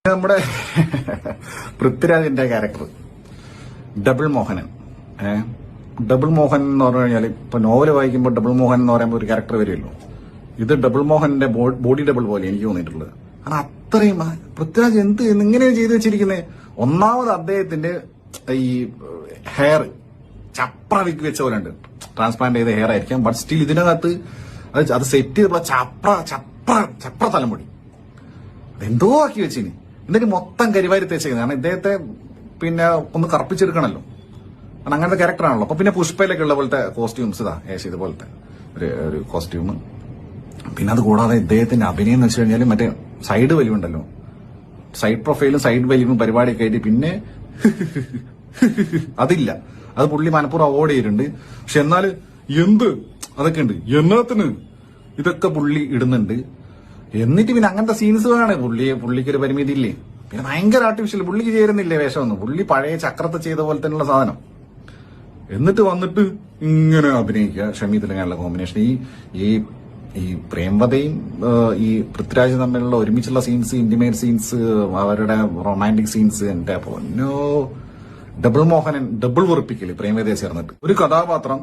നമ്മുടെ പൃഥ്വിരാജിന്റെ character double Mohanan. Double Mohan എന്ന് പറഞ്ഞു കഴിഞ്ഞാൽ ഇപ്പൊ നോവല് വായിക്കുമ്പോൾ ഡബിൾ മോഹൻ എന്ന് പറയുമ്പോൾ ഒരു ക്യാരക്ടർ വരുമല്ലോ. ഇത് ഡബിൾ മോഹന്റെ ബോഡി ഡബിൾ പോലെ എനിക്ക് തോന്നിയിട്ടുള്ളത്. കാരണം അത്രയും പൃഥ്വിരാജ് ഇങ്ങനെ ചെയ്തു വെച്ചിരിക്കുന്നത്. ഒന്നാമത് അദ്ദേഹത്തിന്റെ ഈ ഹെയർ ചപ്ര വിക്ക് വെച്ച പോലെ ഉണ്ട്. ട്രാൻസ്പ്ലാന്റ് ചെയ്ത ഹെയർ ആയിരിക്കാം, ബട്ട് സ്റ്റിൽ ഇതിനകത്ത് അത് സെറ്റ് ചെയ്തപ്പോൾ ചപ്ര തലമുടി എന്തോ ആക്കി വെച്ചിന്. എന്നിട്ട് മൊത്തം കരിവാരി തേച്ചേക്കുന്നത്. കാരണം ഇദ്ദേഹത്തെ പിന്നെ ഒന്ന് കറുപ്പിച്ചെടുക്കണല്ലോ, കാരണം അങ്ങനത്തെ ക്യാരക്ടറാണല്ലോ. അപ്പൊ പിന്നെ പുഷ്പയിലൊക്കെ ഉള്ള പോലത്തെ കോസ്റ്റ്യൂംസ് ഇതുപോലത്തെ ഒരു കോസ്റ്റ്യൂം. പിന്നെ അത് കൂടാതെ ഇദ്ദേഹത്തിന്റെ അഭിനയം എന്ന് വെച്ച് കഴിഞ്ഞാൽ മറ്റേ സൈഡ് വലിവുണ്ടല്ലോ, സൈഡ് പ്രൊഫൈലും സൈഡ് വലിവും പരിപാടിയൊക്കെ ആയിട്ട് പിന്നെ അതില്ല. അത് പുള്ളി മനപ്പൂർവ്വം അവോയ്ഡ് ചെയ്തിട്ടുണ്ട്. പക്ഷെ എന്നാൽ അതൊക്കെ ഉണ്ട്. എന്നത്തിന് ഇതൊക്കെ പുള്ളി ഇടുന്നുണ്ട്. എന്നിട്ട് പിന്നെ അങ്ങനത്തെ സീൻസ് വേണം. പുള്ളിക്കൊരു പരിമിതി ഇല്ലേ. പിന്നെ ഭയങ്കര ആർട്ടിഫിഷ്യൽ. പുള്ളിക്ക് ചേരുന്നില്ലേ വേഷമൊന്നും. പുള്ളി പഴയ ചക്രത്തെ ചെയ്ത പോലെ തന്നെയുള്ള സാധനം. എന്നിട്ട് വന്നിട്ട് ഇങ്ങനെ അഭിനയിക്കുക. ഷമീദിലുള്ള കോമ്പിനേഷൻ. ഈ പ്രേംവതയും ഈ പൃഥ്വിരാജ് തമ്മിലുള്ള ഒരുമിച്ചുള്ള സീൻസ്, ഇന്റിമേറ്റ് സീൻസ്, അവരുടെ റൊമാൻറ്റിക് സീൻസ്, എന്റെ പൊന്നോ. ഡബിൾ മോഹനൻ ഡബിൾ വെറുപ്പിക്കല് പ്രേംവതയെ ചേർന്നിട്ട്. ഒരു കഥാപാത്രം